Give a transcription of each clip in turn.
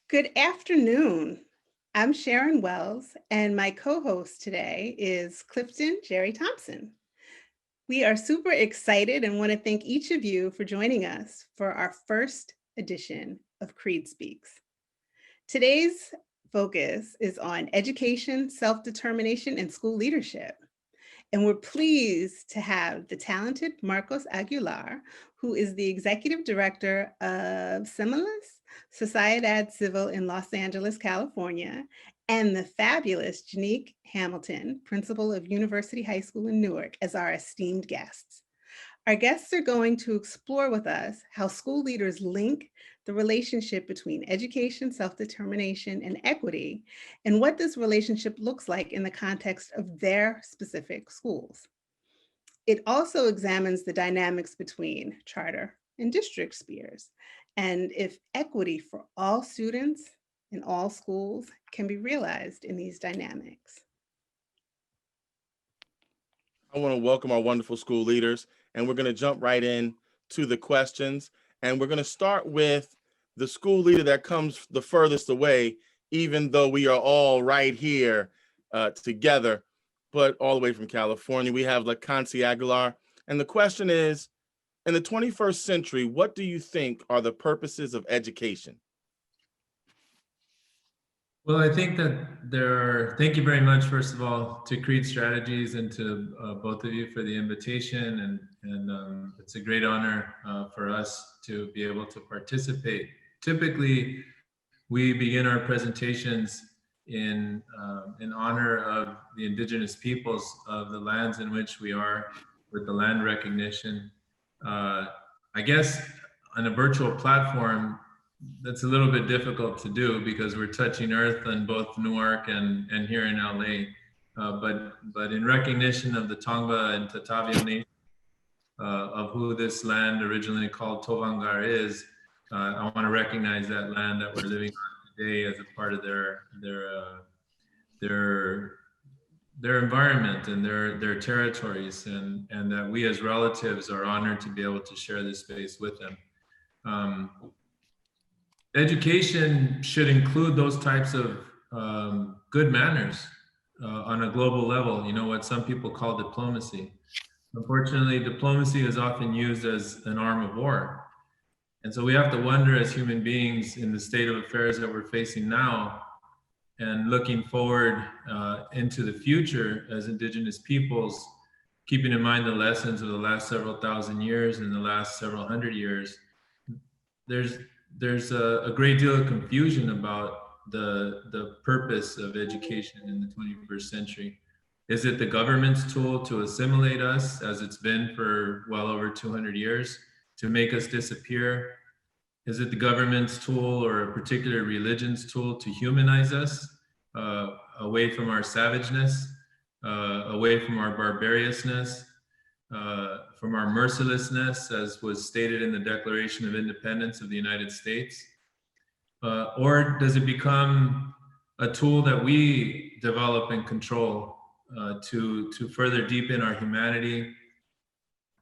Good afternoon. I'm Sharon Wells, and my co-host today is Clifton Jerry Thompson. We are super excited and want to thank each of you for joining us for our first edition of Creed Speaks. Today's focus is on education, self-determination, and school leadership. And we're pleased to have the talented Marcos Aguilar, who is the Executive Director of Semillas, Sociedad Civil in Los Angeles, California, and the fabulous Genique Hamilton, Principal of University High School in Newark, as our esteemed guests. Our guests are going to explore with us how school leaders link the relationship between education, self-determination, and equity, and what this relationship looks like in the context of their specific schools. It also examines the dynamics between charter and district spheres, and if equity for all students in all schools can be realized in these dynamics. I want to welcome our wonderful school leaders, and we're going to jump right in to the questions. And we're going to start with the school leader that comes the furthest away, even though we are all right here together, but all the way from California. We have Lacanci Aguilar. And the question is, in the 21st century, what do you think are the purposes of education? Well, I think that thank you very much, first of all, to Creed Strategies and to both of you for the invitation. And it's a great honor for us to be able to participate. Typically, we begin our presentations in honor of the indigenous peoples of the lands in which we are, with the land recognition. I guess on a virtual platform, that's a little bit difficult to do because we're touching earth on both Newark and here in LA. But in recognition of the Tongva and Tatavia nation, of who this land originally called Tovangar is, I want to recognize that land that we're living on today as a part of their environment and their territories, and that we as relatives are honored to be able to share this space with them. Education should include those types of good manners on a global level, you know, what some people call diplomacy. Unfortunately, diplomacy is often used as an arm of war. And so we have to wonder as human beings in the state of affairs that we're facing now and looking forward into the future as indigenous peoples, keeping in mind the lessons of the last several thousand years and the last several hundred years. There's a great deal of confusion about the purpose of education in the 21st century. Is it the government's tool to assimilate us, as it's been for well over 200 years, to make us disappear? Is it the government's tool or a particular religion's tool to humanize us away from our savageness, away from our barbariousness, from our mercilessness, as was stated in the Declaration of Independence of the United States? Or does it become a tool that we develop and control to further deepen our humanity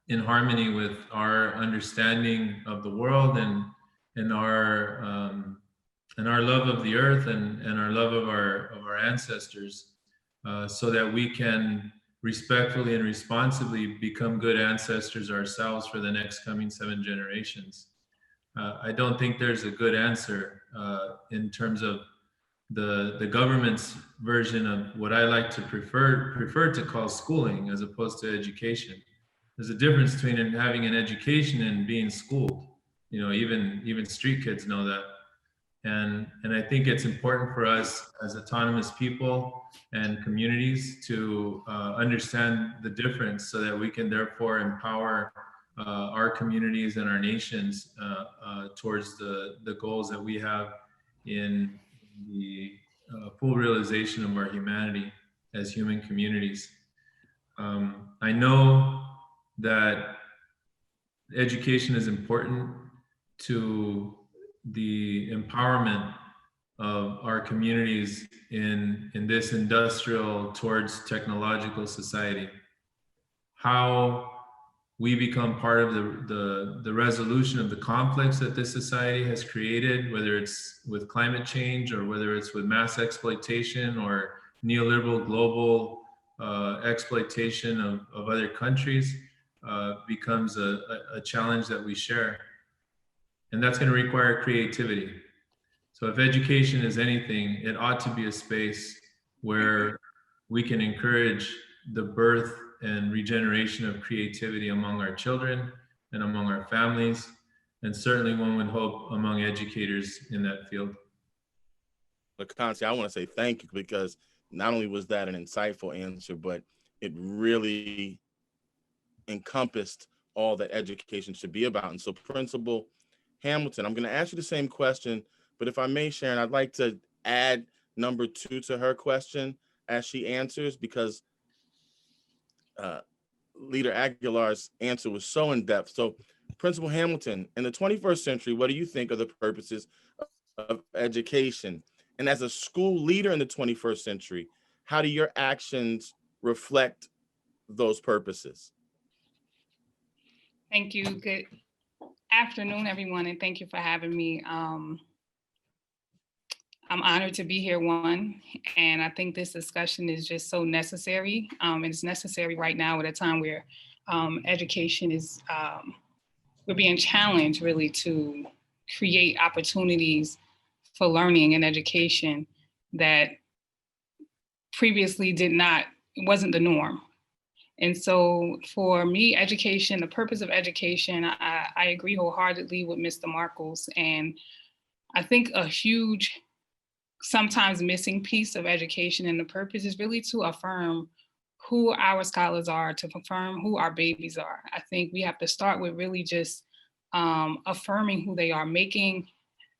in harmony with our understanding of the world and our love of the earth and our love of our ancestors, so that we can respectfully and responsibly become good ancestors ourselves for the next coming 7 generations. I don't think there's a good answer in terms of the government's version of what I like to prefer to call schooling as opposed to education. There's a difference between having an education and being schooled. You know, even street kids know that. And I think it's important for us as autonomous people and communities to understand the difference so that we can therefore empower our communities and our nations towards the goals that we have in the full realization of our humanity as human communities. I know that education is important to the empowerment of our communities in this industrial towards technological society. How we become part of the resolution of the conflicts that this society has created, whether it's with climate change or whether it's with mass exploitation or neoliberal global exploitation of other countries, becomes a challenge that we share. And that's going to require creativity. So if education is anything, it ought to be a space where we can encourage the birth and regeneration of creativity among our children and among our families, and certainly one would hope among educators in that field. Constance, I want to say thank you, because not only was that an insightful answer, but it really encompassed all that education should be about. And so, Principal Hamilton, I'm going to ask you the same question, but if I may, Sharon, I'd like to add number 2 to her question as she answers, because Leader Aguilar's answer was so in-depth. So, Principal Hamilton, in the 21st century, what do you think are the purposes of education? And as a school leader in the 21st century, how do your actions reflect those purposes? Thank you. Good afternoon, everyone, and thank you for having me. I'm honored to be here, one, and I think this discussion is just so necessary. And it's necessary right now at a time where education is, we're being challenged really to create opportunities for learning and education that previously wasn't the norm. And so for me, education, the purpose of education, I agree wholeheartedly with Mr. Markles. And I think a huge, sometimes missing piece of education and the purpose is really to affirm who our scholars are, to affirm who our babies are. I think we have to start with really just affirming who they are, making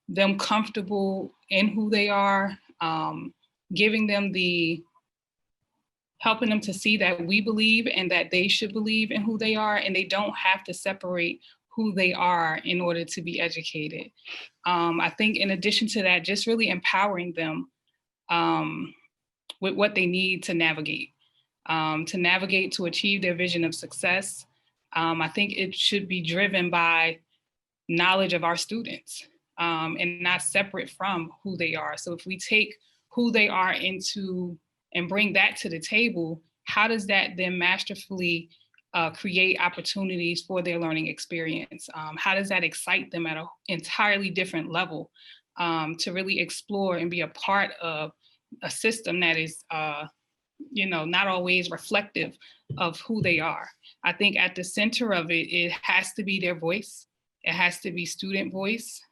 them comfortable in who they are, giving them helping them to see that we believe and that they should believe in who they are, and they don't have to separate who they are in order to be educated. I think in addition to that, just really empowering them with what they need to navigate, to achieve their vision of success. I think it should be driven by knowledge of our students and not separate from who they are. So if we take who they are and bring that to the table, how does that then masterfully create opportunities for their learning experience? How does that excite them at an entirely different level to really explore and be a part of a system that is, not always reflective of who they are? I think at the center of it, it has to be their voice. It has to be student voice.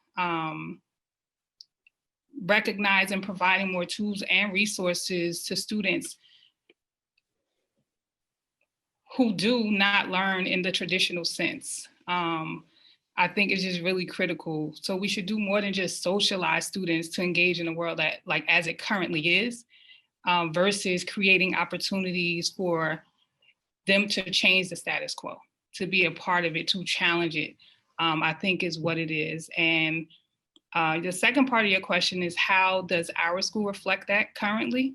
Recognizing, providing more tools and resources to students who do not learn in the traditional sense. I think it's just really critical. So we should do more than just socialize students to engage in the world that, like, as it currently is, versus creating opportunities for them to change the status quo, to be a part of it, to challenge it, I think is what it is. And the second part of your question is, how does our school reflect that currently?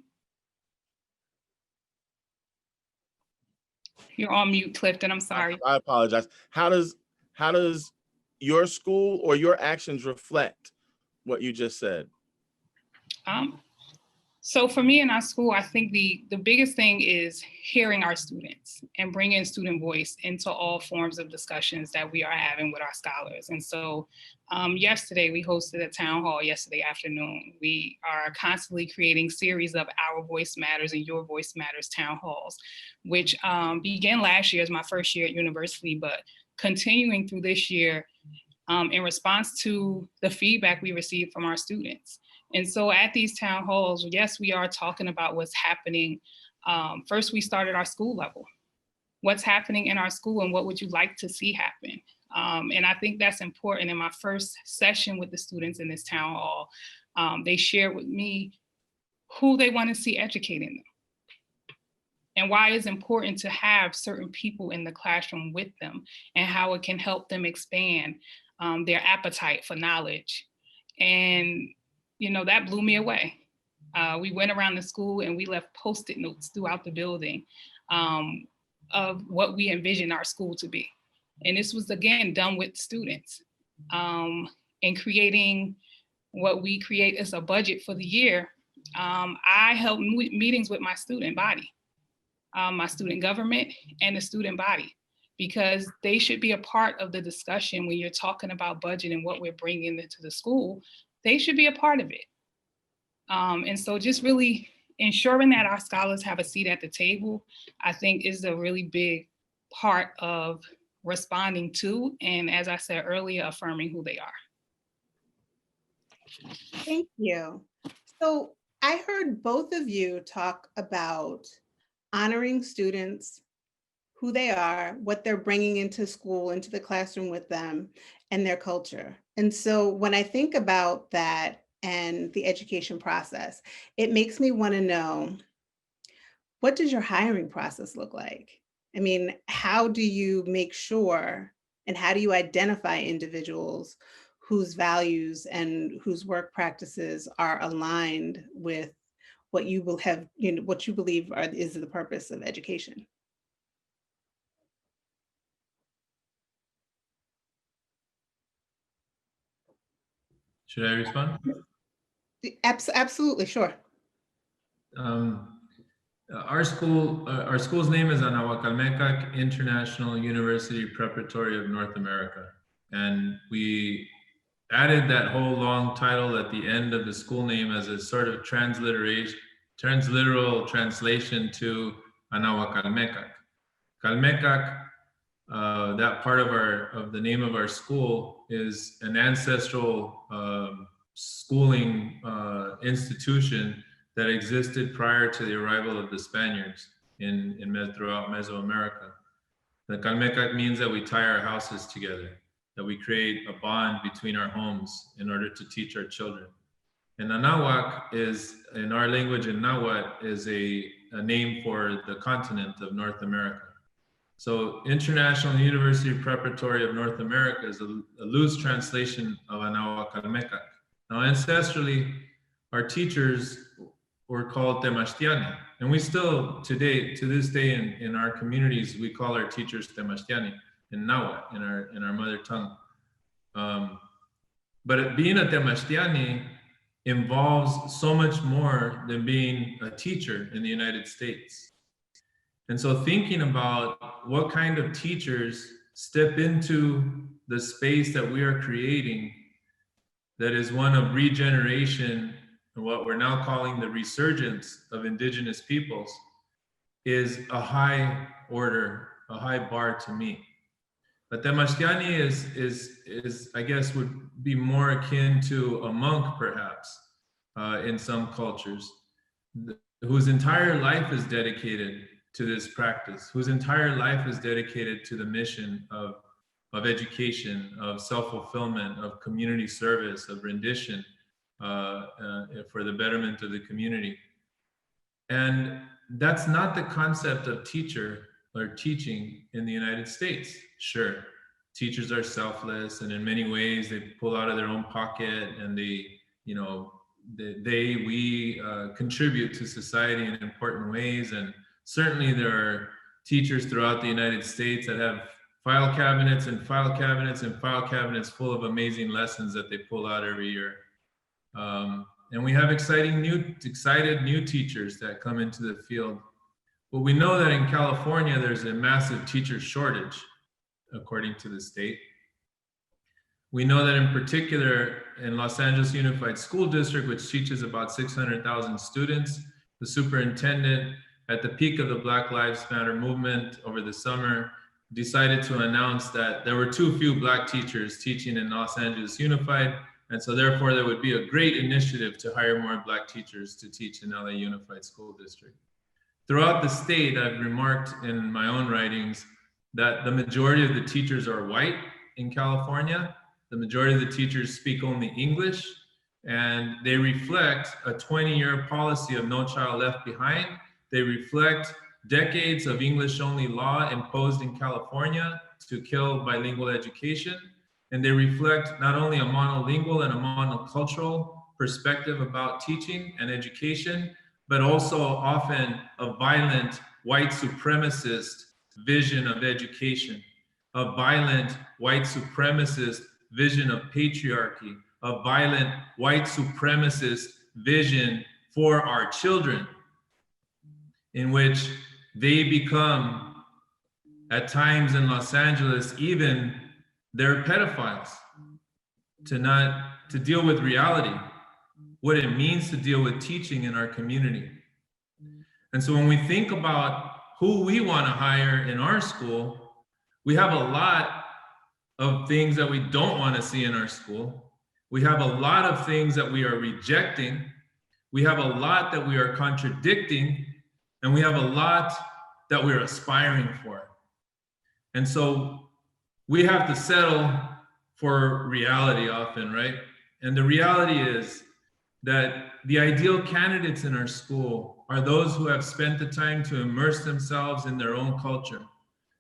You're on mute, Clifton, I'm sorry. I apologize. How does your school or your actions reflect what you just said? So for me in our school, I think the biggest thing is hearing our students and bringing student voice into all forms of discussions that we are having with our scholars. And so yesterday we hosted a town hall yesterday afternoon. We are constantly creating series of Our Voice Matters and Your Voice Matters town halls, which began last year as my first year at university, but continuing through this year in response to the feedback we received from our students. And so at these town halls, yes, we are talking about what's happening. First, we started our school level. What's happening in our school and what would you like to see happen? And I think that's important. In my first session with the students in this town hall, they shared with me who they want to see educating them and why it's important to have certain people in the classroom with them and how it can help them expand their appetite for knowledge. And that blew me away. We went around the school and we left Post-it notes throughout the building of what we envision our school to be. And this was, again, done with students. And creating what we create as a budget for the year, I held meetings with my student body, my student government and the student body, because they should be a part of the discussion when you're talking about budget and what we're bringing into the school. They should be a part of it. And so just really ensuring that our scholars have a seat at the table, I think is a really big part of responding to, and as I said earlier, affirming who they are. Thank you. So I heard both of you talk about honoring students, who they are, what they're bringing into school, into the classroom with them, and their culture. And so when I think about that and the education process, it makes me want to know, what does your hiring process look like? I mean, how do you make sure and how do you identify individuals whose values and whose work practices are aligned with what you will have, what you believe is the purpose of education? Should I respond? Absolutely, sure. Our school's name is Anahuacalmecac International University Preparatory of North America. And we added that whole long title at the end of the school name as a sort of transliteral translation to Anahuacalmecac. Calmecac, that part of the name of our school, is an ancestral schooling institution that existed prior to the arrival of the Spaniards throughout Mesoamerica. The Calmecac means that we tie our houses together, that we create a bond between our homes in order to teach our children. And Anahuac is, in our language in Nahuatl, is a name for the continent of North America. So International University Preparatory of North America is a loose translation of Anahuacalmecac. Now, ancestrally, our teachers were called Temashtiani. And we still, to this day in our communities, we call our teachers Temashtiani in Nahuatl, in our mother tongue. But being a Temashtiani involves so much more than being a teacher in the United States. And so thinking about what kind of teachers step into the space that we are creating, that is one of regeneration and what we're now calling the resurgence of indigenous peoples, is a high order, a high bar to meet. But Temashtiani is I guess would be more akin to a monk perhaps in some cultures, whose entire life is dedicated to this practice, whose entire life is dedicated to the mission of education, of self-fulfillment, of community service, of rendition for the betterment of the community. And that's not the concept of teacher or teaching in the United States. Sure, teachers are selfless, and in many ways they pull out of their own pocket, and we contribute to society in important ways. And certainly there are teachers throughout the United States that have file cabinets and file cabinets and file cabinets full of amazing lessons that they pull out every year. And we have excited new teachers that come into the field. But we know that in California, there's a massive teacher shortage, according to the state. We know that in particular in Los Angeles Unified School District, which teaches about 600,000 students, the superintendent at the peak of the Black Lives Matter movement over the summer decided to announce that there were too few Black teachers teaching in Los Angeles Unified. And so therefore there would be a great initiative to hire more Black teachers to teach in LA Unified School District. Throughout the state, I've remarked in my own writings that the majority of the teachers are white in California. The majority of the teachers speak only English, and they reflect a 20-year policy of No Child Left Behind. They reflect decades of English-only law imposed in California to kill bilingual education. And they reflect not only a monolingual and a monocultural perspective about teaching and education, but also often a violent white supremacist vision of education. a violent white supremacist vision of patriarchy, a violent white supremacist vision for our children, in which they become, at times in Los Angeles, even they're pedophiles, to deal with reality, what it means to deal with teaching in our community. And so when we think about who we want to hire in our school, we have a lot of things that we don't want to see in our school. We have a lot of things that we are rejecting. We have a lot that we are contradicting, and we have a lot that we're aspiring for. And so we have to settle for reality often, right? And the reality is that the ideal candidates in our school are those who have spent the time to immerse themselves in their own culture,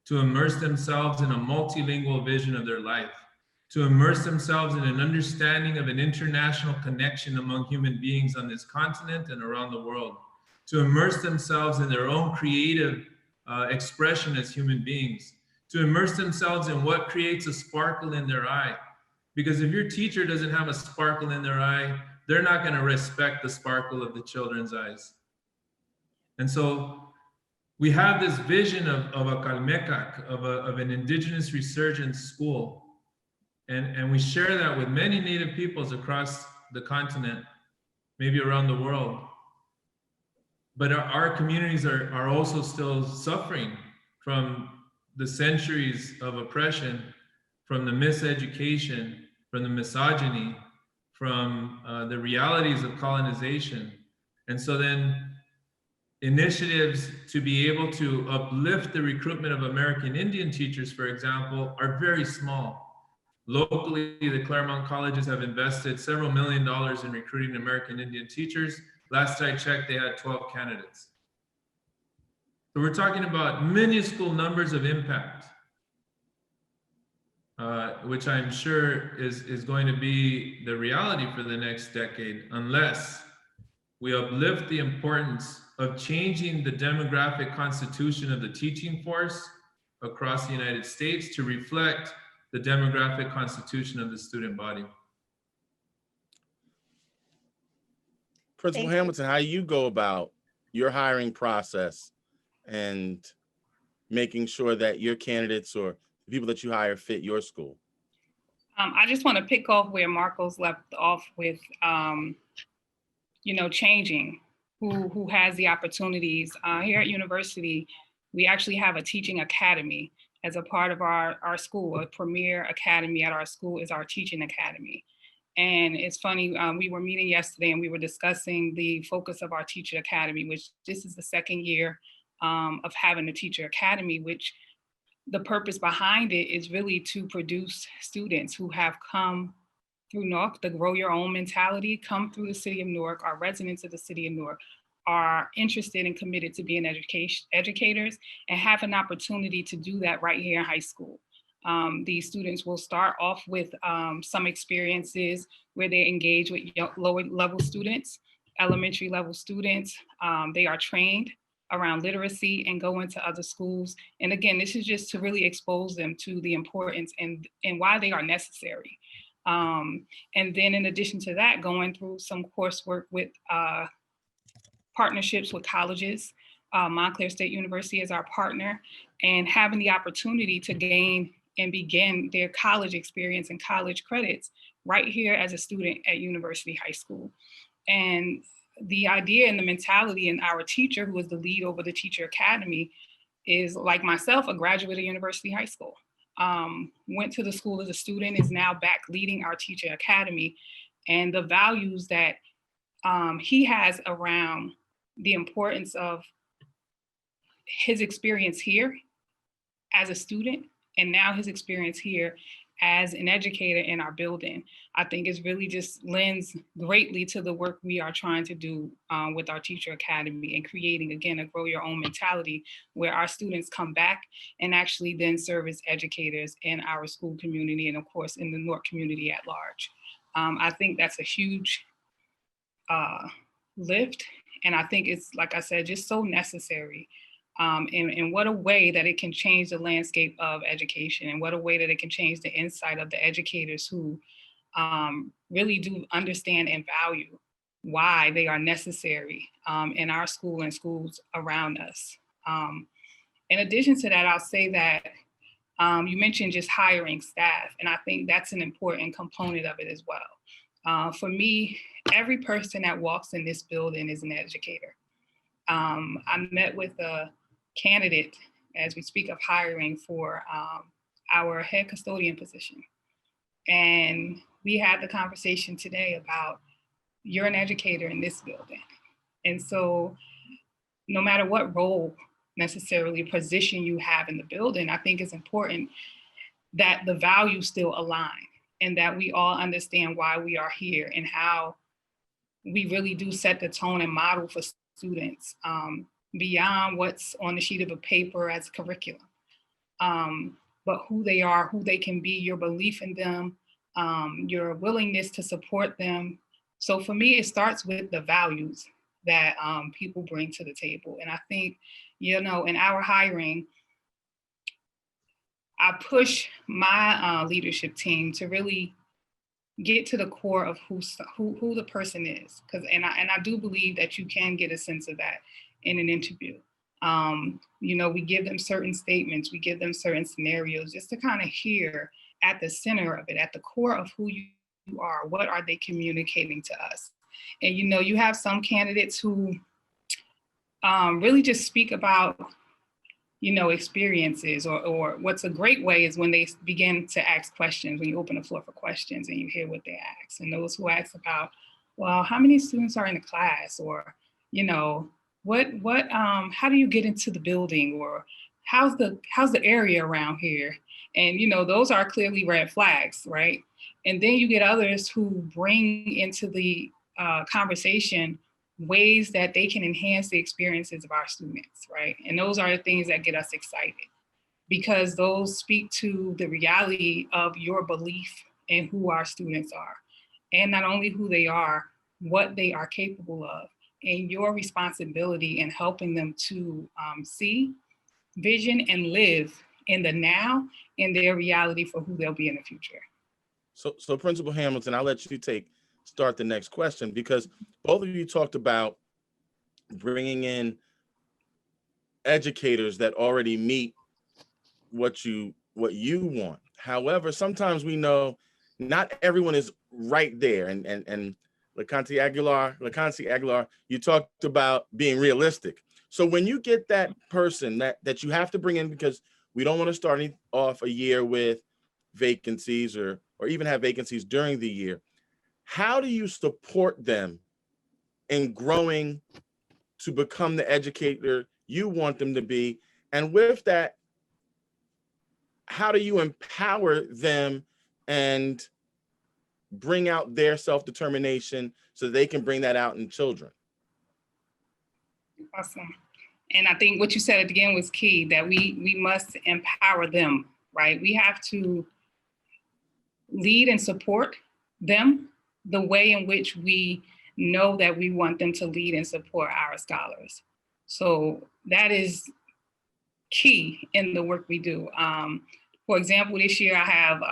to immerse themselves in a multilingual vision of their life, to immerse themselves in an understanding of an international connection among human beings on this continent and around the world, to immerse themselves in their own creative expression as human beings, to immerse themselves in what creates a sparkle in their eye. Because if your teacher doesn't have a sparkle in their eye, they're not going to respect the sparkle of the children's eyes. And so we have this vision of a Calmecac, of an indigenous resurgence school. And we share that with many Native peoples across the continent, maybe around the world. But our communities are also still suffering from the centuries of oppression, from the miseducation, from the misogyny, from the realities of colonization. And so then initiatives to be able to uplift the recruitment of American Indian teachers, for example, are very small. Locally, the Claremont colleges have invested several $1 million in recruiting American Indian teachers. Last I checked, they had 12 candidates. So we're talking about minuscule numbers of impact, which I'm sure is going to be the reality for the next decade, unless we uplift the importance of changing the demographic constitution of the teaching force across the United States to reflect the demographic constitution of the student body. Principal Hamilton, how you go about your hiring process and making sure that your candidates or the people that you hire fit your school? I just want to pick off where Marcos left off with, changing who has the opportunities. Here at university, we actually have a teaching academy as a part of our school. A premier academy at our school is our teaching academy. And it's funny, we were meeting yesterday and we were discussing the focus of our teacher academy, which this is the second year of having a teacher academy, which the purpose behind it is really to produce students who have come through Newark, the grow your own mentality, come through the city of Newark, are residents of the city of Newark, are interested and committed to being educators and have an opportunity to do that right here in high school. These students will start off with some experiences where they engage with lower level students, elementary level students. They are trained around literacy and go into other schools. And again, this is just to really expose them to the importance and why they are necessary. And then in addition to that, going through some coursework with partnerships with colleges. Montclair State University is our partner, and having the opportunity to gain and begin their college experience and college credits right here as a student at University High School. And the idea and the mentality, and our teacher, who is the lead over the Teacher Academy, is like myself, a graduate of University High School. Went to the school as a student, is now back leading our Teacher Academy. And the values that he has around the importance of his experience here as a student, and now his experience here as an educator in our building, I think is really just lends greatly to the work we are trying to do with our Teacher Academy and creating, again, a grow your own mentality where our students come back and actually then serve as educators in our school community and of course in the Newark community at large. I think that's a huge lift. And I think it's, like I said, just so necessary And what a way that it can change the landscape of education, and what a way that it can change the insight of the educators who really do understand and value why they are necessary in our school and schools around us. In addition to that, I'll say that you mentioned just hiring staff, and I think that's an important component of it as well. For me, every person that walks in this building is an educator. I met with a candidate as we speak of hiring for our head custodian position. And we had the conversation today about, you're an educator in this building. And so no matter what role necessarily position you have in the building, I think it's important that the values still align and that we all understand why we are here and how we really do set the tone and model for students beyond what's on the sheet of a paper as curriculum. But who they are, who they can be, your belief in them, your willingness to support them. So for me, it starts with the values that people bring to the table. And I think, in our hiring, I push my leadership team to really get to the core of who the person is. And I do believe that you can get a sense of that in an interview. We give them certain statements, we give them certain scenarios just to kind of hear at the center of it, at the core of who you are, what are they communicating to us? And you have some candidates who really just speak about experiences, or what's a great way is when they begin to ask questions, when you open the floor for questions and you hear what they ask. And those who ask about, well, how many students are in the class? Or, how do you get into the building? Or how's the area around here? And, those are clearly red flags, right? And then you get others who bring into the conversation ways that they can enhance the experiences of our students, right? And those are the things that get us excited, because those speak to the reality of your belief in who our students are. And not only who they are, what they are capable of, and your responsibility in helping them to see, vision, and live in the now, in their reality for who they'll be in the future. So Principal Hamilton, I'll let you start the next question, because both of you talked about bringing in educators that already meet what you want. However, sometimes we know not everyone is right there. And LaConte Aguilar, you talked about being realistic. So when you get that person that you have to bring in, because we don't want to start off a year with vacancies or even have vacancies during the year, how do you support them in growing to become the educator you want them to be? And with that, how do you empower them and bring out their self-determination so they can bring that out in children? Awesome. And I think what you said at the end was key, that we must empower them, right? We have to lead and support them the way in which we know that we want them to lead and support our scholars. So that is key in the work we do. For example, this year I have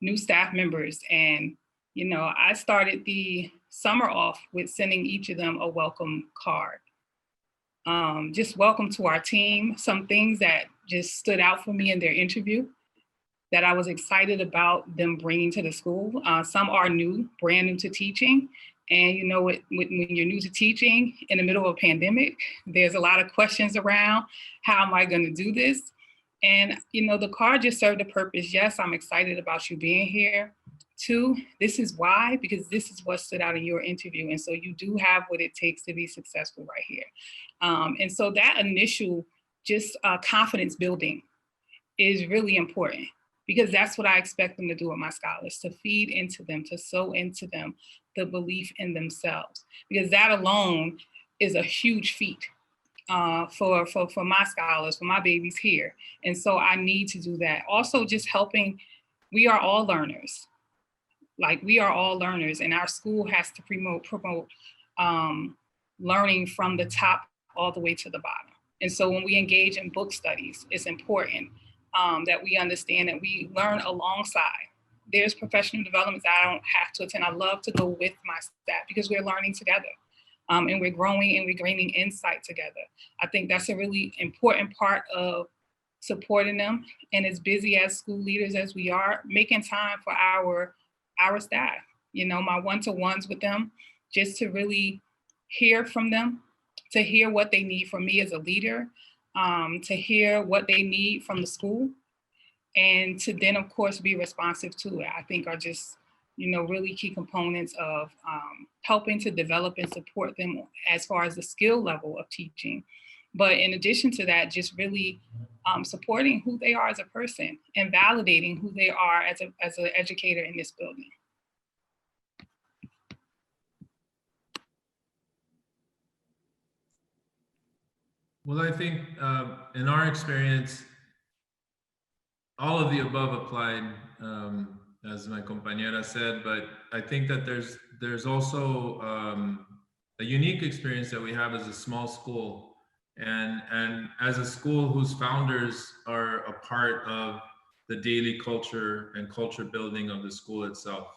new staff members, and I started the summer off with sending each of them a welcome card. Just welcome to our team. Some things that just stood out for me in their interview that I was excited about them bringing to the school. Some are brand new to teaching. And when you're new to teaching in the middle of a pandemic, there's a lot of questions around, how am I going to do this? And, the card just served a purpose. Yes, I'm excited about you being here. 2, this is why, because this is what stood out in your interview. And so you do have what it takes to be successful right here. And so that initial just confidence building is really important, because that's what I expect them to do with my scholars, to feed into them, to sow into them the belief in themselves, because that alone is a huge feat for my scholars, for my babies here. And so I need to do that. Also, just helping, we are all learners. We are all learners, and our school has to promote learning from the top all the way to the bottom. And so when we engage in book studies, it's important that we understand that we learn alongside. There's professional developments that I don't have to attend. I love to go with my staff because we're learning together. And we're growing and we're gaining insight together. I think that's a really important part of supporting them. And as busy as school leaders as we are, making time for our staff, you know, my one-to-ones with them, just to really hear from them, to hear what they need from me as a leader, to hear what they need from the school, and to then, of course, be responsive to it, I think are just, you know, really key components of helping to develop and support them as far as the skill level of teaching. But in addition to that, just really supporting who they are as a person and validating who they are as an educator in this building. Well, I think in our experience, all of the above applied, as my compañera said, but I think that there's also a unique experience that we have as a small school, and as a school whose founders are a part of the daily culture and culture building of the school itself,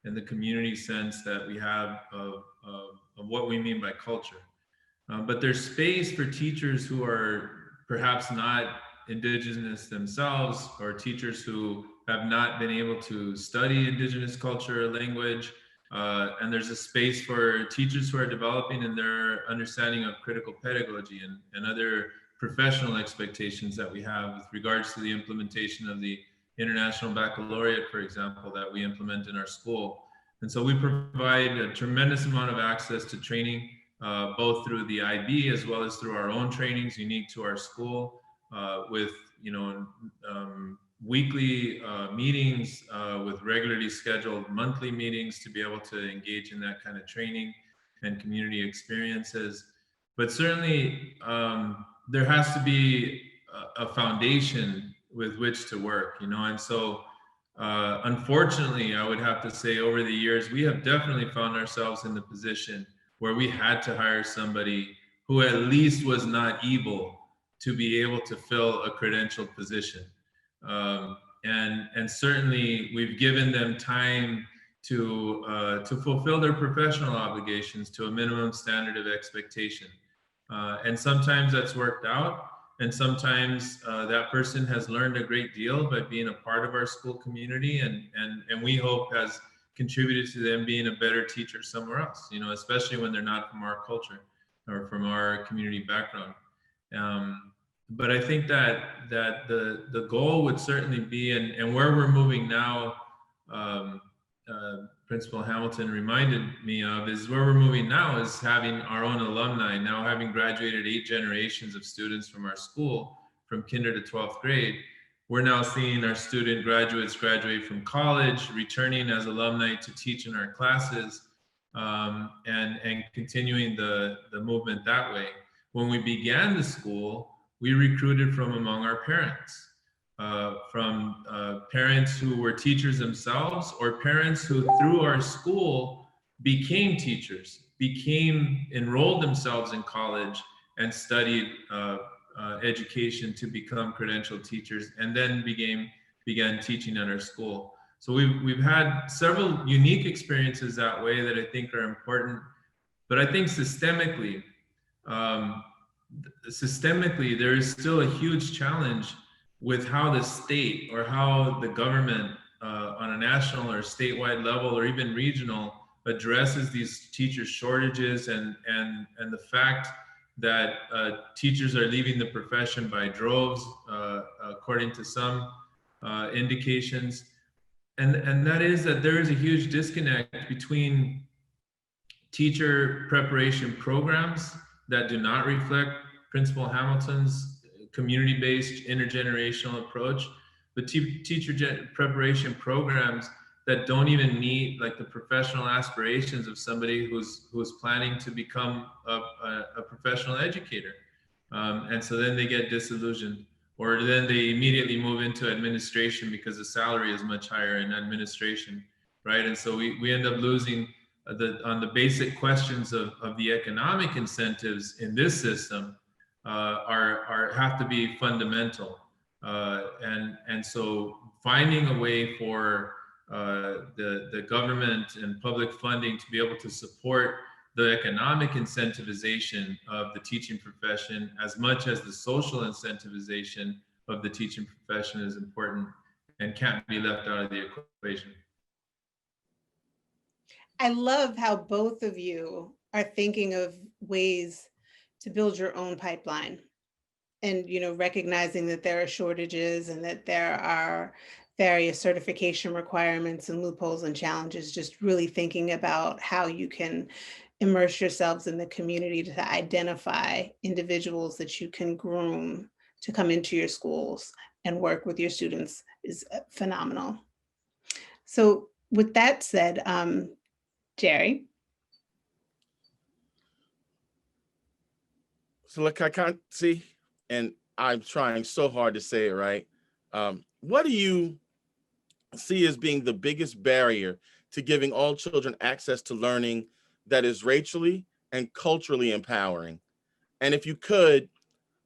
and the community sense that we have of what we mean by culture. But there's space for teachers who are perhaps not Indigenous themselves, or teachers who have not been able to study Indigenous culture or language. And there's a space for teachers who are developing in their understanding of critical pedagogy and other professional expectations that we have with regards to the implementation of the International Baccalaureate, for example, that we implement in our school. And so we provide a tremendous amount of access to training, both through the IB as well as through our own trainings unique to our school, with weekly meetings, with regularly scheduled monthly meetings to be able to engage in that kind of training and community experiences. But certainly there has to be a foundation with which to work, you know, and so unfortunately, I would have to say over the years, we have definitely found ourselves in the position where we had to hire somebody who at least was not able to be able to fill a credentialed position. And certainly we've given them time to fulfill their professional obligations to a minimum standard of expectation. And sometimes that's worked out. And sometimes that person has learned a great deal by being a part of our school community, and we hope has contributed to them being a better teacher somewhere else, you know, especially when they're not from our culture or from our community background. But I think that the goal would certainly be, and where we're moving now, Principal Hamilton reminded me of, is where we're moving now is having our own alumni, now having graduated 8 generations of students from our school, from kinder to 12th grade. We're now seeing our student graduates graduate from college, returning as alumni to teach in our classes, and continuing the movement that way. When we began the school, we recruited from among our parents, from parents who were teachers themselves, or parents who through our school became teachers, enrolled themselves in college and studied education to become credentialed teachers, and then began teaching at our school. So we've had several unique experiences that way that I think are important. But I think systemically, there is still a huge challenge with how the state or how the government on a national or statewide level or even regional addresses these teacher shortages and the fact that teachers are leaving the profession by droves, according to some indications. And that is that there is a huge disconnect between teacher preparation programs that do not reflect Principal Hamilton's community-based intergenerational approach, but teacher preparation programs that don't even meet like the professional aspirations of somebody who's planning to become a professional educator. And so then they get disillusioned, or then they immediately move into administration because the salary is much higher in administration, right? And so we end up losing on the basic questions of the economic incentives in this system. have to be fundamental. And so finding a way for the government and public funding to be able to support the economic incentivization of the teaching profession as much as the social incentivization of the teaching profession is important and can't be left out of the equation. I love how both of you are thinking of ways to build your own pipeline and, recognizing that there are shortages and that there are various certification requirements and loopholes and challenges, just really thinking about how you can immerse yourselves in the community to identify individuals that you can groom to come into your schools and work with your students is phenomenal. So with that said, Jerry. So look, I can't see, and I'm trying so hard to say it right. What do you see as being the biggest barrier to giving all children access to learning that is racially and culturally empowering? And if you could,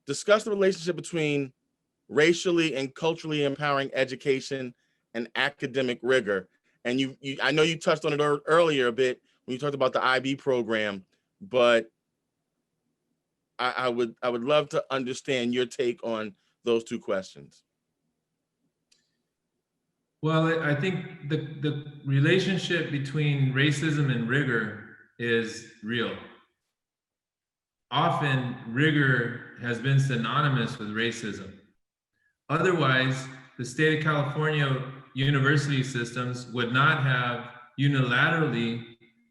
discuss the relationship between racially and culturally empowering education and academic rigor. And I know you touched on it earlier a bit when you talked about the IB program, but I would love to understand your take on those two questions. Well, I think the relationship between racism and rigor is real. Often rigor has been synonymous with racism. Otherwise, the state of California university systems would not have unilaterally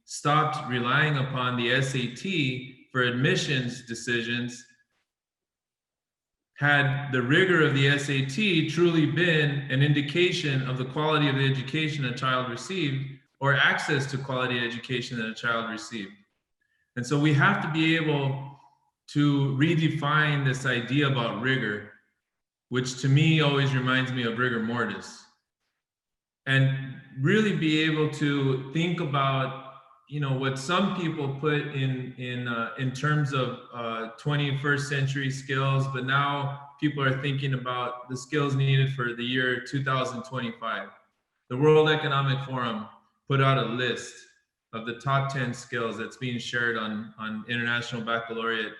stopped relying upon the SAT for admissions decisions had the rigor of the SAT truly been an indication of the quality of the education a child received or access to quality education that a child received. And so we have to be able to redefine this idea about rigor, which to me always reminds me of rigor mortis, and really be able to think about what some people put in terms of 21st century skills, but now people are thinking about the skills needed for the year 2025. The World Economic Forum put out a list of the top 10 skills that's being shared on International Baccalaureate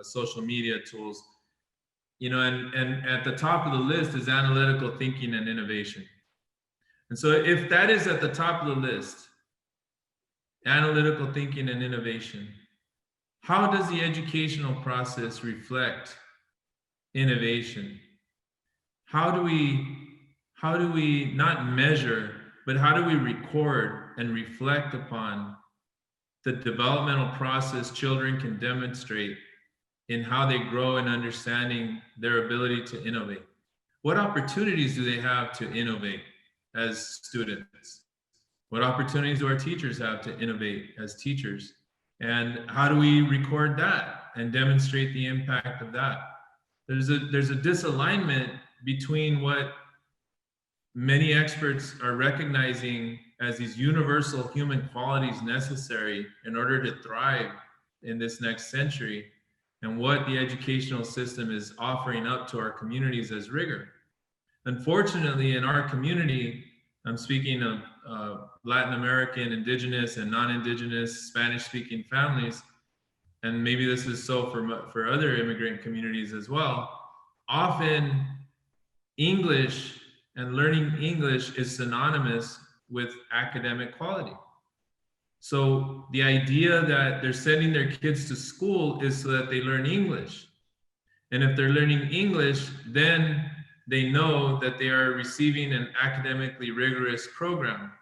social media tools. And at the top of the list is analytical thinking and innovation. And so if that is at the top of the list, analytical thinking and innovation, how does the educational process reflect innovation? How do we not measure, but how do we record and reflect upon the developmental process children can demonstrate in how they grow in understanding their ability to innovate? What opportunities do they have to innovate as students? What opportunities do our teachers have to innovate as teachers? And how do we record that and demonstrate the impact of that? There's a disalignment between what many experts are recognizing as these universal human qualities necessary in order to thrive in this next century and what the educational system is offering up to our communities as rigor. Unfortunately, in our community, I'm speaking of Latin American, indigenous, and non-indigenous Spanish-speaking families, and maybe this is so for other immigrant communities as well. Often, English and learning English is synonymous with academic quality. So the idea that they're sending their kids to school is so that they learn English. And if they're learning English, then they know that they are receiving an academically rigorous program.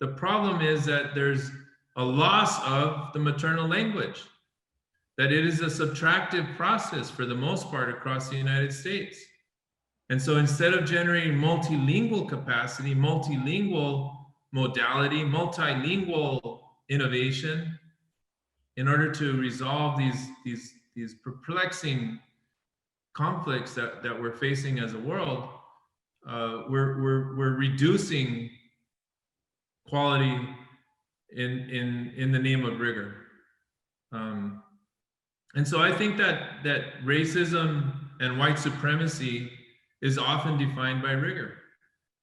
The problem is that there's a loss of the maternal language, that it is a subtractive process for the most part across the United States. And so instead of generating multilingual capacity, multilingual modality, multilingual innovation, in order to resolve these perplexing conflicts that we're facing as a world, we're reducing quality in the name of rigor. And so I think that racism and white supremacy is often defined by rigor,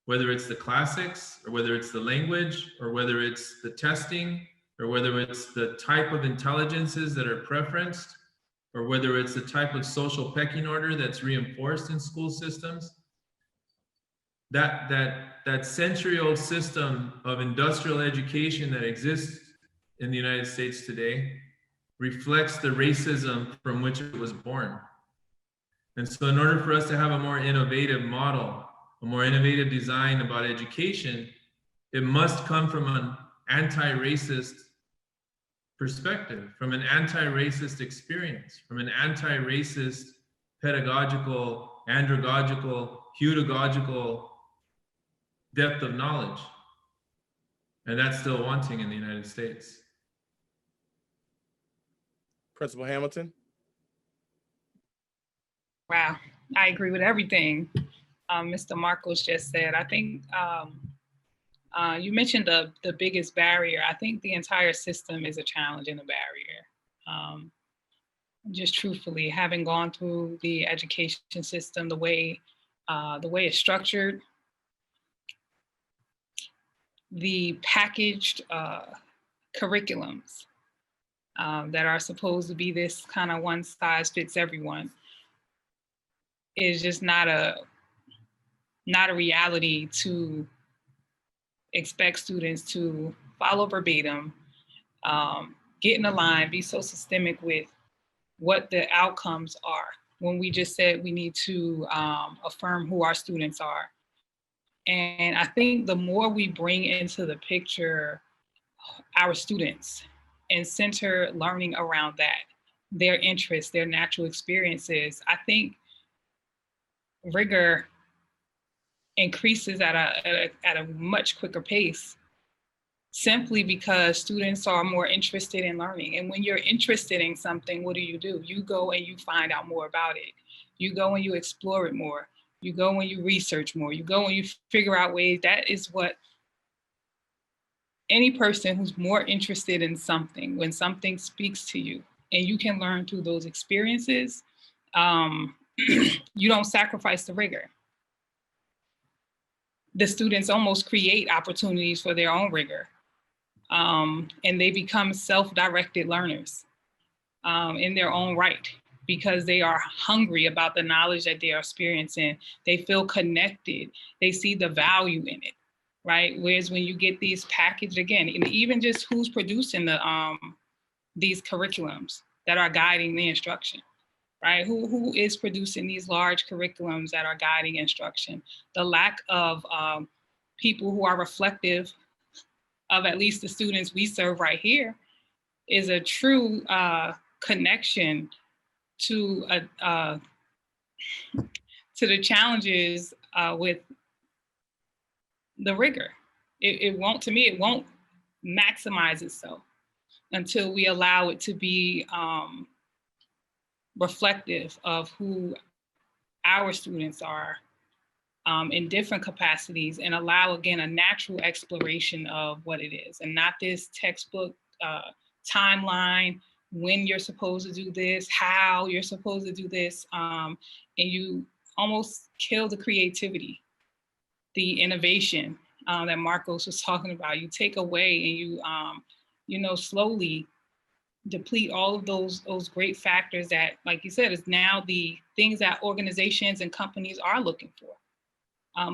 whether it's the classics or whether it's the language or whether it's the testing or whether it's the type of intelligences that are preferenced or whether it's the type of social pecking order that's reinforced in school systems. That century-old system of industrial education that exists in the United States today reflects the racism from which it was born. And so in order for us to have a more innovative model, a more innovative design about education, it must come from an anti-racist perspective, from an anti-racist experience, from an anti-racist pedagogical, andragogical, hudagogical depth of knowledge. And that's still wanting in the United States. Principal Hamilton? Wow, I agree with everything Mr. Marcos just said. I think you mentioned the biggest barrier. I think the entire system is a challenge and a barrier. Just truthfully, having gone through the education system, the way it's structured, the packaged curriculums that are supposed to be this kind of one size fits everyone is just not a reality to expect students to follow verbatim, get in a line, be so systemic with what the outcomes are. When we just said we need to affirm who our students are. And I think the more we bring into the picture our students and center learning around that, their interests, their natural experiences, I think rigor increases at a much quicker pace, simply because students are more interested in learning. And when you're interested in something, what do? You go and you find out more about it. You go and you explore it more. You go and you research more. You go and you figure out ways. That is what any person who's more interested in something, when something speaks to you and you can learn through those experiences, you don't sacrifice the rigor. The students almost create opportunities for their own rigor. And they become self-directed learners in their own right, because they are hungry about the knowledge that they are experiencing. They feel connected. They see the value in it, right? Whereas when you get these packaged, again, and even just who's producing these curriculums that are guiding the instruction, right? Who is producing these large curriculums that are guiding instruction? The lack of people who are reflective of at least the students we serve right here is a true connection to the challenges with the rigor. It won't maximize itself until we allow it to be reflective of who our students are in different capacities, and allow, again, a natural exploration of what it is, and not this textbook timeline, when you're supposed to do this, how you're supposed to do this, and you almost kill the creativity, the innovation that Marcos was talking about. You take away and you slowly deplete all of those great factors that, like you said, is now the things that organizations and companies are looking for.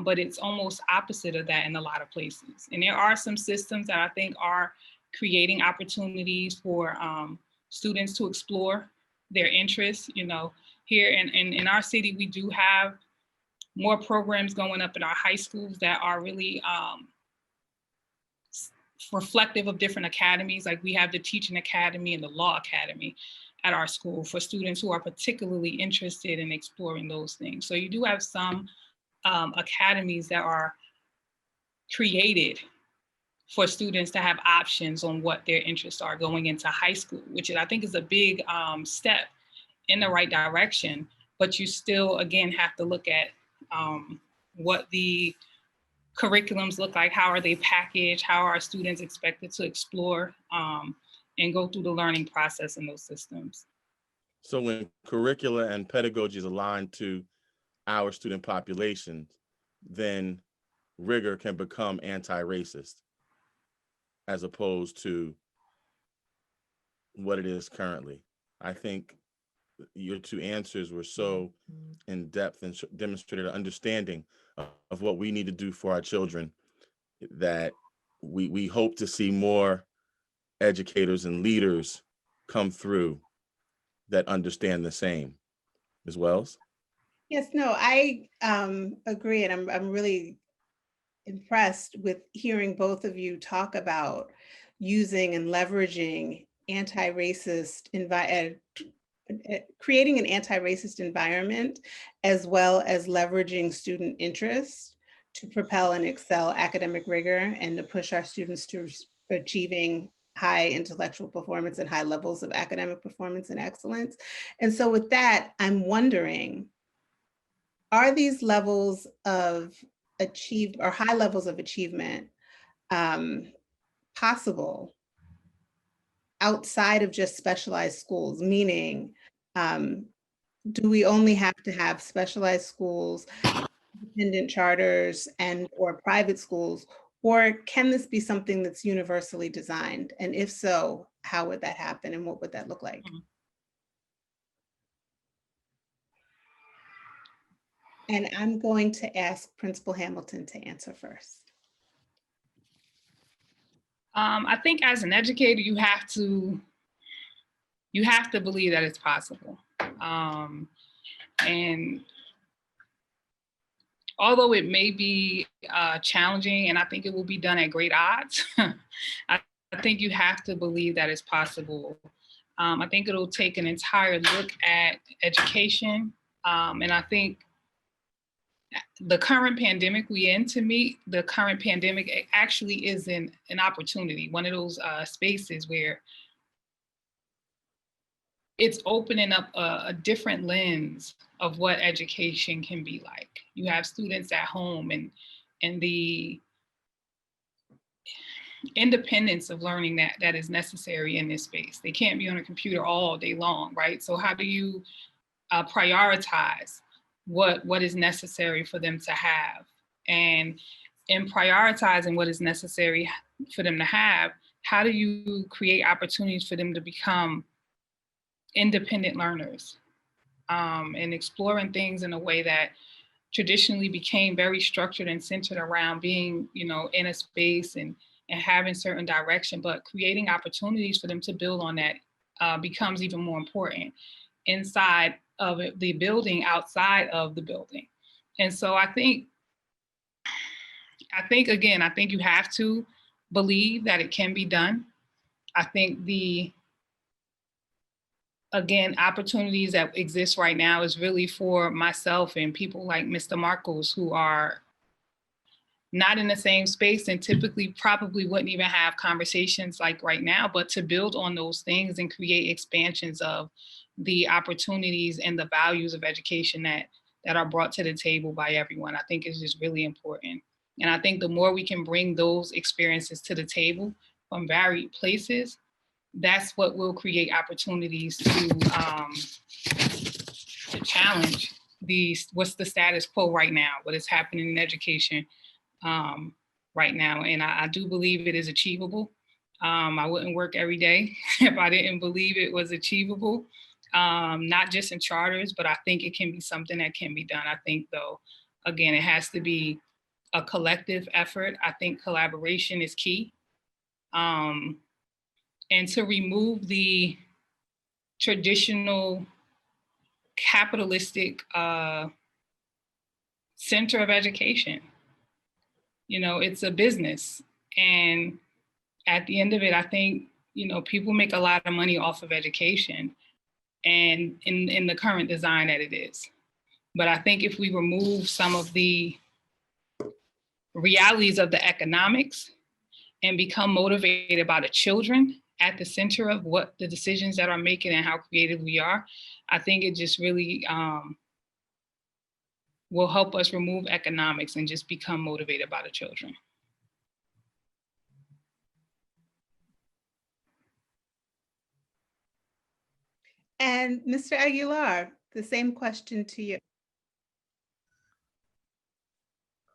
But it's almost opposite of that in a lot of places. And there are some systems that I think are creating opportunities for students to explore their interests. Here in our city, we do have more programs going up in our high schools that are really reflective of different academies. Like we have the Teaching Academy and the Law Academy at our school for students who are particularly interested in exploring those things. So you do have some academies that are created for students to have options on what their interests are going into high school, which I think is a big step in the right direction. But you still, again, have to look at what the curriculums look like, how are they packaged, how are students expected to explore and go through the learning process in those systems. So when curricula and pedagogy is aligned to our student populations, then rigor can become anti-racist as opposed to what it is currently. I think your two answers were so in depth and demonstrated an understanding of what we need to do for our children that we hope to see more educators and leaders come through that understand the same. Ms. Wells? Yes, no, I agree, and I'm really impressed with hearing both of you talk about using and leveraging anti-racist creating an anti-racist environment, as well as leveraging student interest to propel and excel academic rigor and to push our students to achieving high intellectual performance and high levels of academic performance and excellence. And so with that, I'm wondering, are these levels of high levels of achievement possible outside of just specialized schools? Meaning, do we only have to have specialized schools, independent charters, and or private schools, or can this be something that's universally designed? And if so, how would that happen and what would that look like? And I'm going to ask Principal Hamilton to answer first. I think as an educator, you have to believe that it's possible. And although it may be challenging, and I think it will be done at great odds, I think you have to believe that it's possible. I think it'll take an entire look at education. And I think the current pandemic to me, the current pandemic actually is an opportunity, one of those spaces where it's opening up a different lens of what education can be like. You have students at home and the independence of learning that is necessary in this space. They can't be on a computer all day long, right? So how do you prioritize what is necessary for them to have? And in prioritizing what is necessary for them to have, how do you create opportunities for them to become independent learners and exploring things in a way that traditionally became very structured and centered around being, in a space and having certain direction, but creating opportunities for them to build on that becomes even more important inside of the building, outside of the building. And so I think you have to believe that it can be done. I think opportunities that exist right now is really for myself and people like Mr. Marcos, who are not in the same space and typically probably wouldn't even have conversations like right now, but to build on those things and create expansions of the opportunities and the values of education that are brought to the table by everyone, I think is just really important. And I think the more we can bring those experiences to the table from varied places, that's what will create opportunities to challenge what's the status quo right now, what is happening in education right now. And I do believe it is achievable. I wouldn't work every day if I didn't believe it was achievable, not just in charters, but I think it can be something that can be done. I think, though, again, it has to be a collective effort. I think collaboration is key. And to remove the traditional capitalistic center of education. It's a business. And at the end of it, I think, people make a lot of money off of education and in the current design that it is. But I think if we remove some of the realities of the economics and become motivated by the children at the center of what the decisions that are making and how creative we are, I think it just really will help us remove economics and just become motivated by the children. And Mr. Aguilar, the same question to you.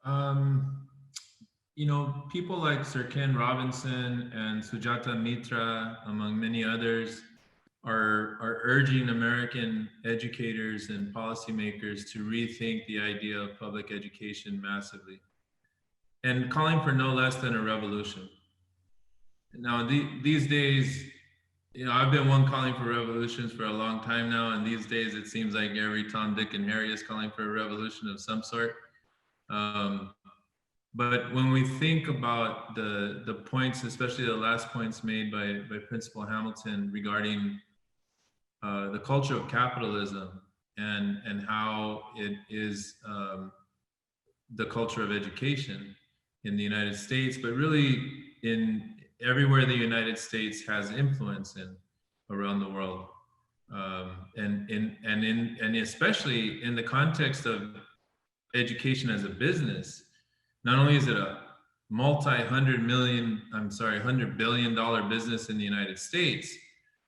Um, you know, people like Sir Ken Robinson and Sujata Mitra, among many others, are urging American educators and policymakers to rethink the idea of public education massively and calling for no less than a revolution. Now, these days, you know, I've been one calling for revolutions for a long time now, and these days it seems like every Tom, Dick, and Harry is calling for a revolution of some sort. But when we think about the points, especially the last points made by Principal Hamilton regarding the culture of capitalism and how it is the culture of education in the United States, but really in everywhere the United States has influence in around the world, and especially in the context of education as a business. Not only is it a $100 billion business in the United States,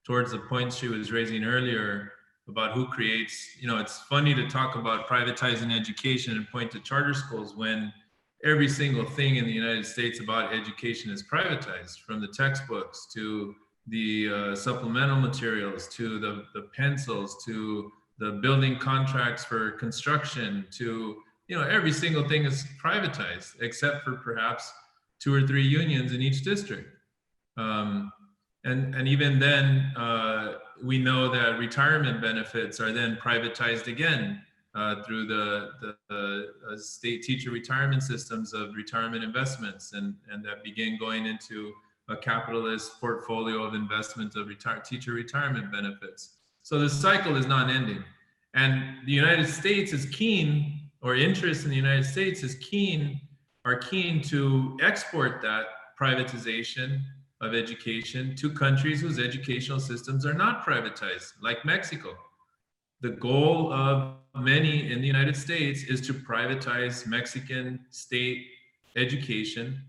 towards the point she was raising earlier about who creates, you know, it's funny to talk about privatizing education and point to charter schools when every single thing in the United States about education is privatized, from the textbooks to the supplemental materials to the pencils to the building contracts for construction to, you know, every single thing is privatized except for perhaps 2 or 3 unions in each district. And even then, we know that retirement benefits are then privatized again through the state teacher retirement systems of retirement investments, and that begin going into a capitalist portfolio of investment of teacher retirement benefits. So the cycle is non-ending. And the United States is keen, or interest in the United States is keen to export that privatization of education to countries whose educational systems are not privatized, like Mexico. The goal of many in the United States is to privatize Mexican state education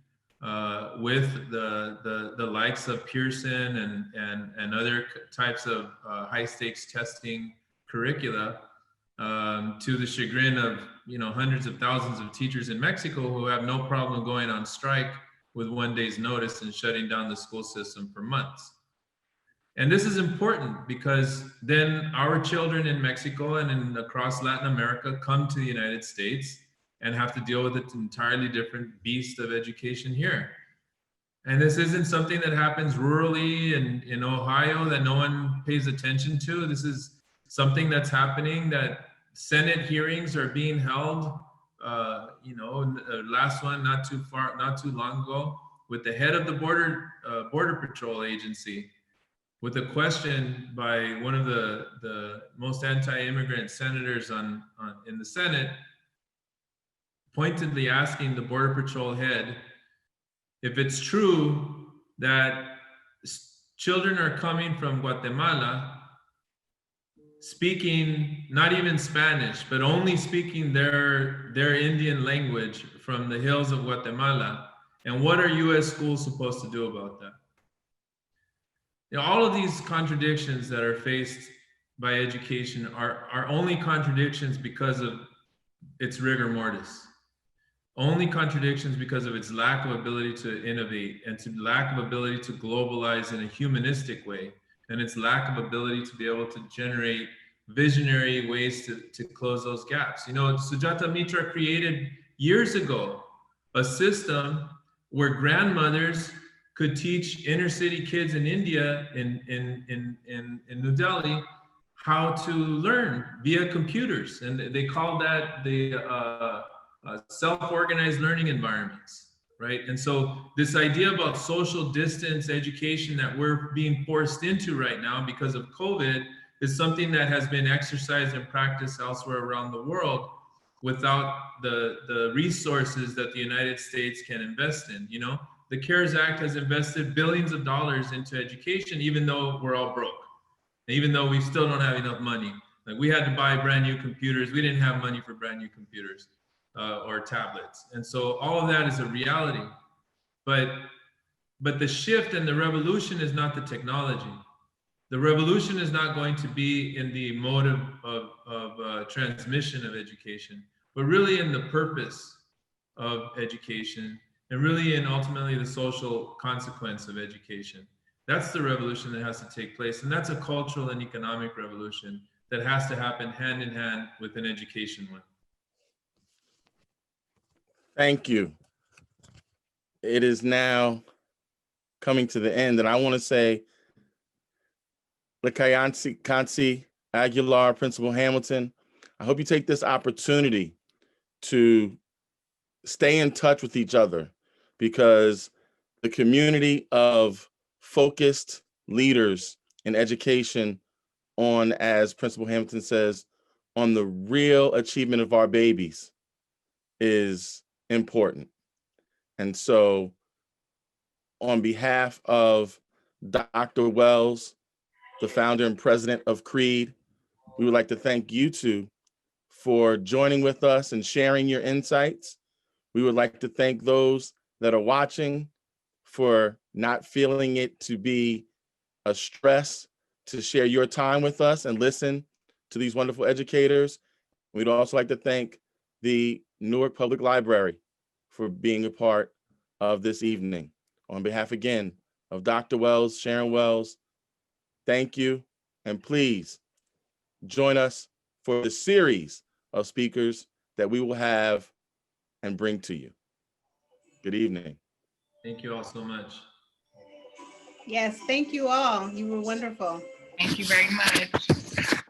with the likes of Pearson and other types of high stakes testing curricula, to the chagrin of, you know, hundreds of thousands of teachers in Mexico who have no problem going on strike with 1 day's notice and shutting down the school system for months. And this is important because then our children in Mexico and across Latin America come to the United States and have to deal with an entirely different beast of education here. And this isn't something that happens rurally in Ohio that no one pays attention to. This is something that's happening, that Senate hearings are being held. You know, last one not too long ago, with the head of the Border Patrol agency, with a question by one of the most anti-immigrant senators in the Senate, pointedly asking the Border Patrol head if it's true that children are coming from Guatemala speaking not even Spanish, but only speaking their Indian language from the hills of Guatemala. And what are US schools supposed to do about that? You know, all of these contradictions that are faced by education are only contradictions because of its rigor mortis. Only contradictions because of its lack of ability to innovate and to lack of ability to globalize in a humanistic way, and its lack of ability to be able to generate visionary ways to close those gaps. You know, Sujata Mitra created years ago a system where grandmothers could teach inner city kids in India, in New Delhi, how to learn via computers. And they call that the self-organized learning environments, right? And so this idea about social distance education that we're being forced into right now because of COVID is something that has been exercised and practiced elsewhere around the world without the resources that the United States can invest in. You know, the CARES Act has invested billions of dollars into education, even though we're all broke, even though we still don't have enough money. Like, we had to buy brand new computers. We didn't have money for brand new computers or tablets. And so all of that is a reality. But the shift and the revolution is not the technology. The revolution is not going to be in the mode of transmission of education, but really in the purpose of education, and really in ultimately the social consequence of education. That's the revolution that has to take place. And that's a cultural and economic revolution that has to happen hand in hand with an education one. Thank you. It is now coming to the end, and I want to say, Kansi, Aguilar, Principal Hamilton, I hope you take this opportunity to stay in touch with each other, because the community of focused leaders in education on, as Principal Hamilton says, on the real achievement of our babies is important. And so on behalf of Dr. Wells, the founder and president of CREED, we would like to thank you two for joining with us and sharing your insights. We would like to thank those that are watching for not feeling it to be a stress to share your time with us and listen to these wonderful educators. We'd also like to thank the Newark Public Library for being a part of this evening. On behalf again of Dr. Wells, Sharon Wells, thank you. And please join us for the series of speakers that we will have and bring to you. Good evening. Thank you all so much. Yes, thank you all. You were wonderful. Thank you very much.